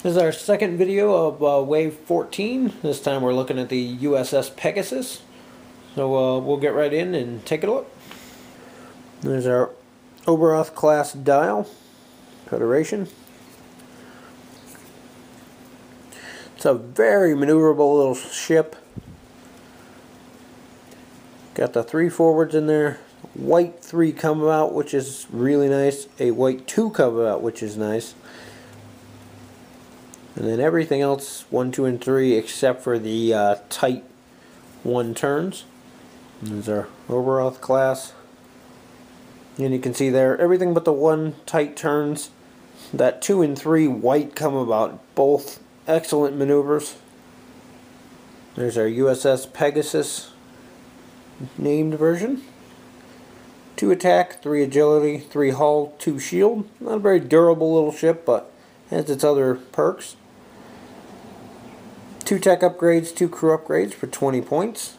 This is our second video of Wave 14. This time we're looking at the USS Pegasus. So we'll get right in and take a look. There's our Oberoth class dial, Federation. It's a very maneuverable little ship. Got the 3 forwards in there, white 3 come out, which is really nice, a white 2 come out, which is nice. And then everything else 1, 2, and 3 except for the tight 1 turns. These are Oberoth class. And you can see there everything but the 1 tight turns. That 2 and 3 white come about, both excellent maneuvers. There's our U.S.S. Pegasus named version. 2 attack, 3 agility, 3 hull, 2 shield. Not a very durable little ship, but has its other perks. 2 tech upgrades, 2 crew upgrades for 20 points.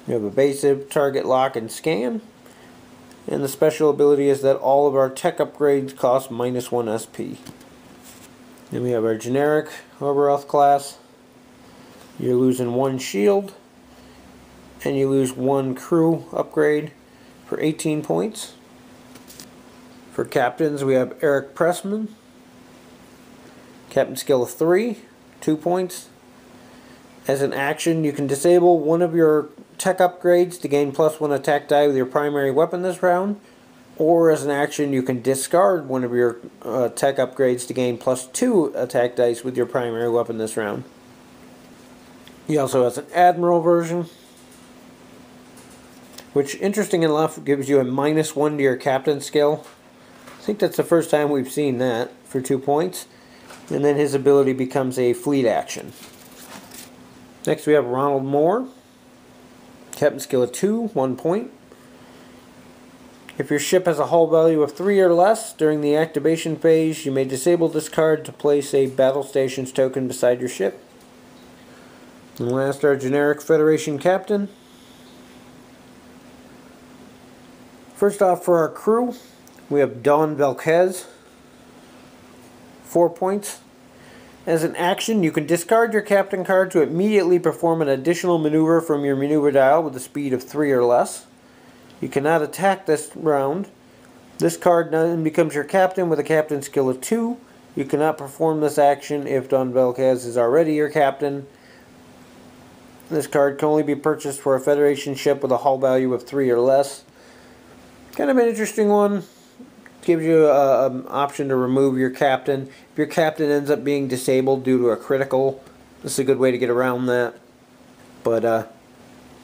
You have evasive, target lock, and scan. And the special ability is that all of our tech upgrades cost -1 SP. Then we have our generic Oberoth class. You're losing 1 shield. And you lose 1 crew upgrade for 18 points. For captains we have Erik Pressman. Captain skill of 3, 2 points. As an action, you can disable one of your tech upgrades to gain +1 attack die with your primary weapon this round. Or as an action, you can discard one of your tech upgrades to gain +2 attack dice with your primary weapon this round. He also has an Admiral version, which, interesting enough, gives you a -1 to your captain skill. I think that's the first time we've seen that for 2 points. And then his ability becomes a fleet action. Next we have Ronald Moore. Captain skill of 2, 1 point. If your ship has a hull value of 3 or less during the activation phase, you may disable this card to place a battle stations token beside your ship. And last, our generic Federation captain. First off, for our crew, we have Don Velquez, 4 points. As an action, you can discard your captain card to immediately perform an additional maneuver from your maneuver dial with a speed of 3 or less. You cannot attack this round. This card then becomes your captain with a captain skill of 2. You cannot perform this action if Don Velquez is already your captain. This card can only be purchased for a Federation ship with a hull value of 3 or less. Kind of an interesting one. Gives you an option to remove your captain. If your captain ends up being disabled due to a critical, this is a good way to get around that. But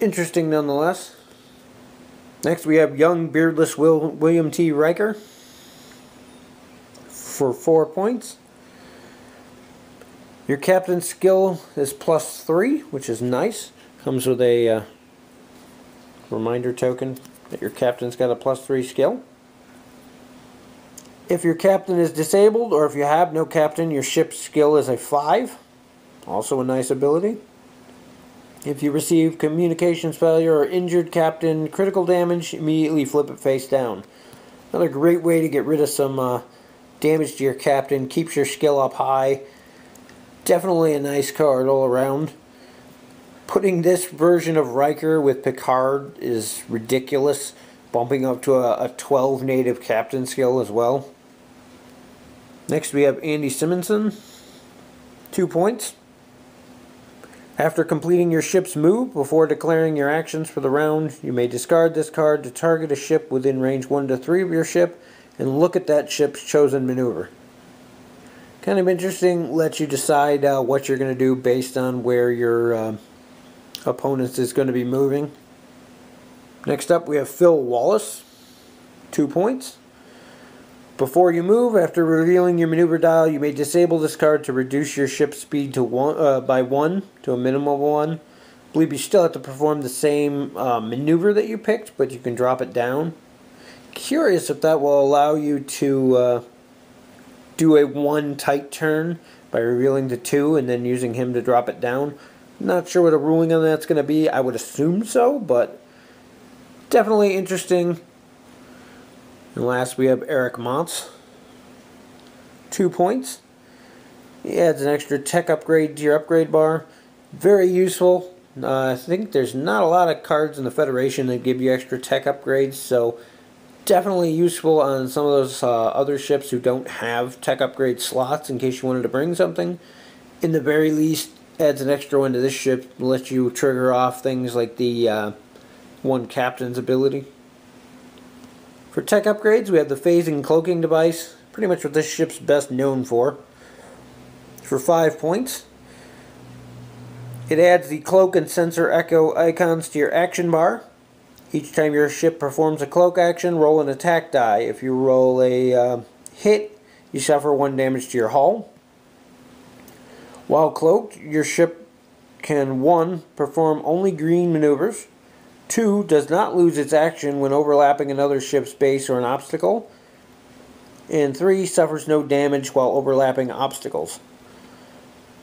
interesting nonetheless. Next we have young beardless William T. Riker for 4 points. Your captain's skill is +3, which is nice. Comes with a reminder token that your captain's got a +3 skill. If your captain is disabled, or if you have no captain, your ship's skill is a 5. Also a nice ability. If you receive communications failure or injured captain critical damage, immediately flip it face down. Another great way to get rid of some damage to your captain. Keeps your skill up high. Definitely a nice card all around. Putting this version of Riker with Picard is ridiculous. Bumping up to a 12 native captain skill as well. Next we have Andy Simonson, 2 points. After completing your ship's move, before declaring your actions for the round, you may discard this card to target a ship within range 1 to 3 of your ship and look at that ship's chosen maneuver. Kind of interesting, lets you decide what you're going to do based on where your opponent is going to be moving. Next up we have Phil Wallace, 2 points. Before you move, after revealing your maneuver dial, you may disable this card to reduce your ship's speed to by 1 to a minimum of 1. I believe you still have to perform the same maneuver that you picked, but you can drop it down. Curious if that will allow you to do a 1 tight turn by revealing the 2 and then using him to drop it down. Not sure what a ruling on that's going to be. I would assume so, but definitely interesting. And last we have Eric Montz, 2 points. It adds an extra tech upgrade to your upgrade bar. Very useful. I think there's not a lot of cards in the Federation that give you extra tech upgrades, so definitely useful on some of those other ships who don't have tech upgrade slots in case you wanted to bring something. In the very least, adds an extra one to this ship, lets you trigger off things like the one captain's ability. For tech upgrades, we have the phasing and cloaking device, pretty much what this ship's best known for 5 points. It adds the cloak and sensor echo icons to your action bar. Each time your ship performs a cloak action, roll an attack die. If you roll a hit, you suffer 1 damage to your hull. While cloaked, your ship can 1. Perform only green maneuvers, 2. Does not lose its action when overlapping another ship's base or an obstacle, and 3. Suffers no damage while overlapping obstacles.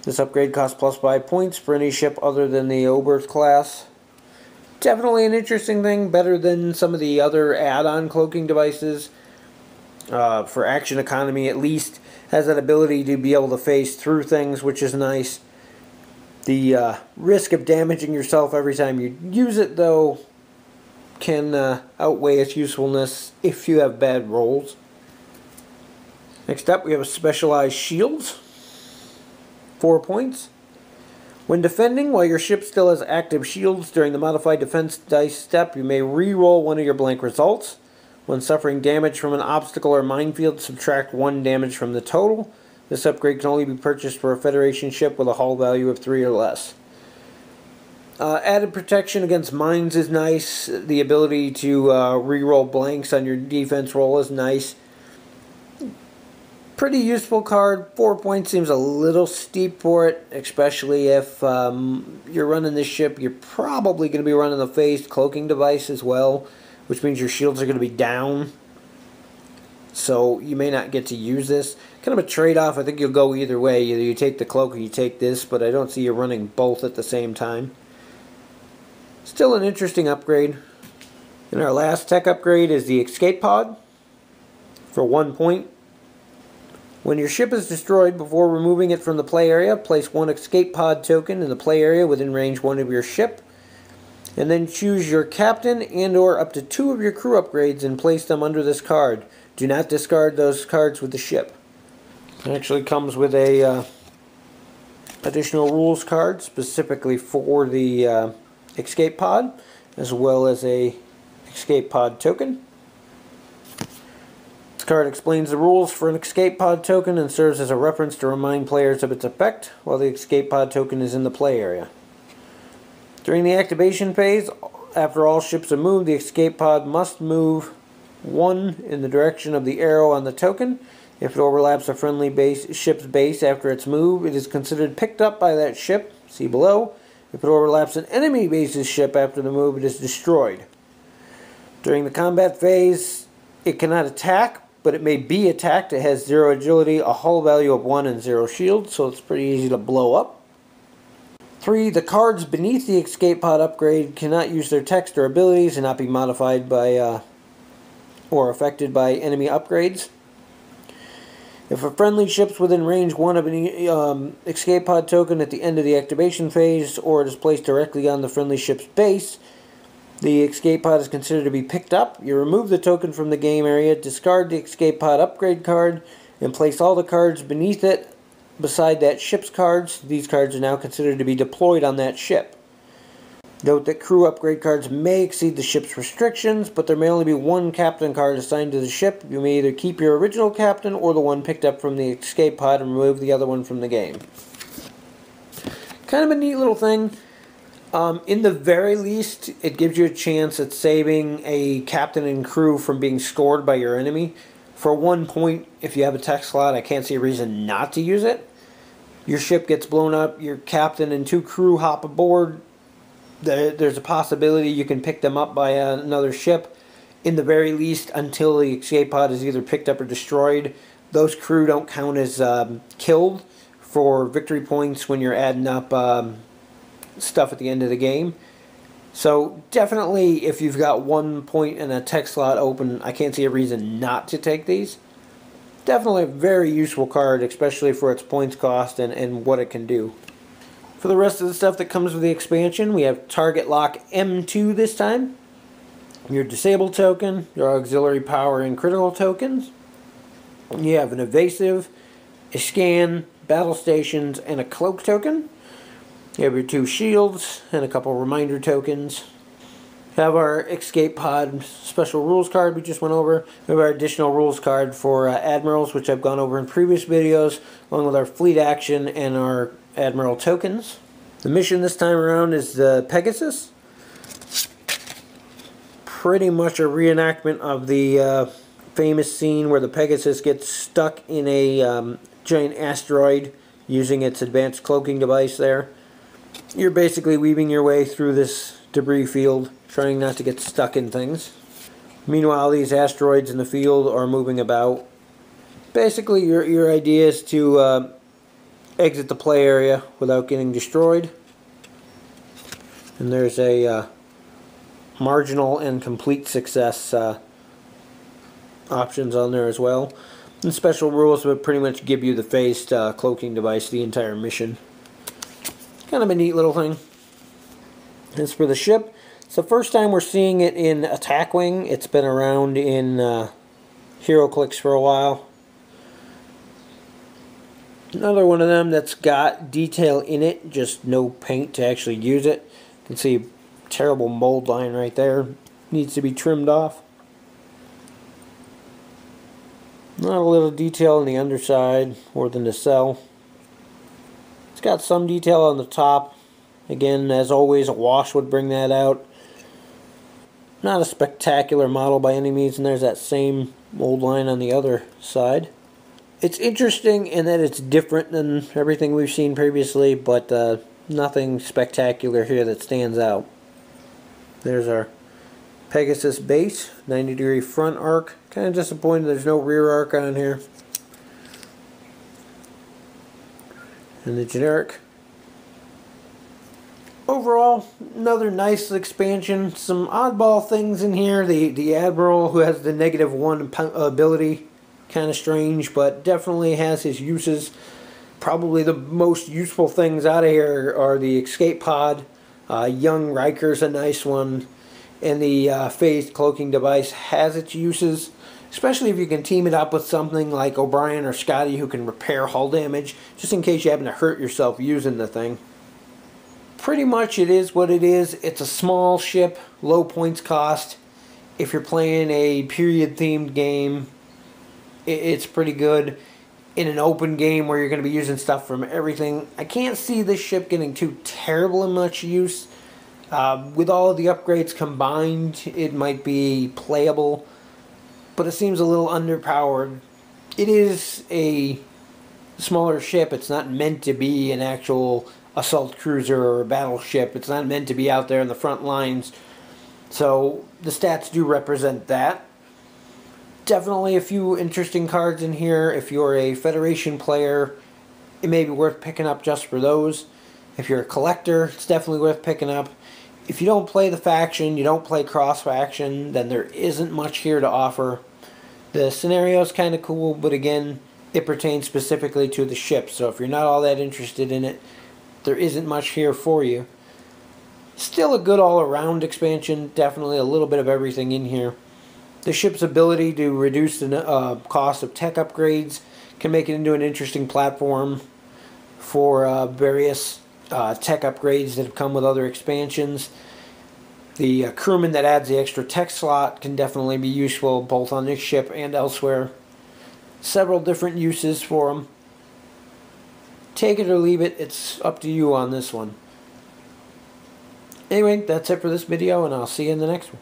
This upgrade costs plus 5 points for any ship other than the Oberth class. Definitely an interesting thing, better than some of the other add-on cloaking devices. For action economy at least, has that ability to be able to phase through things, which is nice. The risk of damaging yourself every time you use it, though, can outweigh its usefulness if you have bad rolls. Next up, we have a specialized shields. 4 points. When defending while your ship still has active shields during the modified defense dice step, you may re-roll one of your blank results. When suffering damage from an obstacle or minefield, subtract 1 damage from the total. This upgrade can only be purchased for a Federation ship with a hull value of 3 or less. Added protection against mines is nice. The ability to re-roll blanks on your defense roll is nice. Pretty useful card. 4 points seems a little steep for it, especially if you're running this ship. You're probably going to be running the phased cloaking device as well, which means your shields are going to be down. So you may not get to use this. Kind of a trade-off. I think you'll go either way. Either you take the cloak or you take this, but I don't see you running both at the same time. Still an interesting upgrade. And our last tech upgrade is the escape pod for 1 point. When your ship is destroyed, before removing it from the play area, place 1 escape pod token in the play area within range 1 of your ship, and then choose your captain and or up to 2 of your crew upgrades and place them under this card. Do not discard those cards with the ship. It actually comes with a additional rules card specifically for the escape pod, as well as a escape pod token. This card explains the rules for an escape pod token and serves as a reference to remind players of its effect while the escape pod token is in the play area. During the activation phase, after all ships are moved, the escape pod must move 1 in the direction of the arrow on the token. If it overlaps a friendly ship's base after its move, it is considered picked up by that ship. See below. If it overlaps an enemy base's ship after the move, it is destroyed. During the combat phase, it cannot attack, but it may be attacked. It has 0 agility, a hull value of 1, and 0 shield, so it's pretty easy to blow up. 3. The cards beneath the escape pod upgrade cannot use their text or abilities and not be modified by or affected by enemy upgrades. If a friendly ship's within range 1 of an escape pod token at the end of the activation phase, or it is placed directly on the friendly ship's base, the escape pod is considered to be picked up. You remove the token from the game area, discard the escape pod upgrade card, and place all the cards beneath it beside that ship's cards. These cards are now considered to be deployed on that ship. Note that crew upgrade cards may exceed the ship's restrictions, but there may only be 1 captain card assigned to the ship. You may either keep your original captain or the one picked up from the escape pod and remove the other one from the game. Kind of a neat little thing. In the very least, it gives you a chance at saving a captain and crew from being scored by your enemy. For 1 point, if you have a tech slot, I can't see a reason not to use it. Your ship gets blown up, your captain and 2 crew hop aboard. There's a possibility you can pick them up by another ship. In the very least, until the escape pod is either picked up or destroyed, those crew don't count as killed for victory points when you're adding up stuff at the end of the game. So definitely, if you've got 1 point and a tech slot open, I can't see a reason not to take these. Definitely a very useful card, especially for its points cost and what it can do. For the rest of the stuff that comes with the expansion, we have Target Lock M2 this time, your Disabled token, your Auxiliary Power and Critical tokens. You have an Evasive, a Scan, Battle Stations, and a Cloak token. You have your 2 Shields and a couple Reminder tokens. We have our Escape Pod special rules card we just went over. We have our additional rules card for Admirals, which I've gone over in previous videos, along with our Fleet Action and our Admiral tokens. The mission this time around is the Pegasus. Pretty much a reenactment of the famous scene where the Pegasus gets stuck in a giant asteroid using its advanced cloaking device there. You're basically weaving your way through this debris field, trying not to get stuck in things. Meanwhile, these asteroids in the field are moving about. Basically, your idea is to exit the play area without getting destroyed. And there's a marginal and complete success options on there as well. And special rules would pretty much give you the phased cloaking device the entire mission. Kind of a neat little thing. As for the ship, it's the first time we're seeing it in Attack Wing. It's been around in HeroClix for a while. Another one of them that's got detail in it, just no paint to actually use it. You can see a terrible mold line right there. Needs to be trimmed off. Not a little detail on the underside or the nacelle. It's got some detail on the top. Again, as always, a wash would bring that out. Not a spectacular model by any means, and there's that same mold line on the other side. It's interesting in that it's different than everything we've seen previously, but nothing spectacular here that stands out. There's our Pegasus base, 90-degree front arc. Kind of disappointed there's no rear arc on here. And the generic. Overall, another nice expansion. Some oddball things in here. The Admiral, who has the -1 ability, kind of strange, but definitely has his uses. Probably the most useful things out of here are the escape pod. Young Riker's a nice one. And the phased cloaking device has its uses, especially if you can team it up with something like O'Brien or Scotty, who can repair hull damage, just in case you happen to hurt yourself using the thing. Pretty much it is what it is. It's a small ship, low points cost. If you're playing a period themed game, it's pretty good. In an open game where you're going to be using stuff from everything, I can't see this ship getting too terribly much use. With all of the upgrades combined, it might be playable, but it seems a little underpowered. It is a smaller ship. It's not meant to be an actual assault cruiser or a battleship. It's not meant to be out there in the front lines. So the stats do represent that. Definitely a few interesting cards in here. If you're a Federation player, it may be worth picking up just for those. If you're a collector, it's definitely worth picking up. If you don't play the faction, you don't play cross-faction, then there isn't much here to offer. The scenario is kind of cool, but again, it pertains specifically to the ship. So if you're not all that interested in it, there isn't much here for you. Still a good all-around expansion. Definitely a little bit of everything in here. The ship's ability to reduce the cost of tech upgrades can make it into an interesting platform for various tech upgrades that have come with other expansions. The crewman that adds the extra tech slot can definitely be useful both on this ship and elsewhere. Several different uses for them. Take it or leave it, it's up to you on this one. Anyway, that's it for this video, and I'll see you in the next one.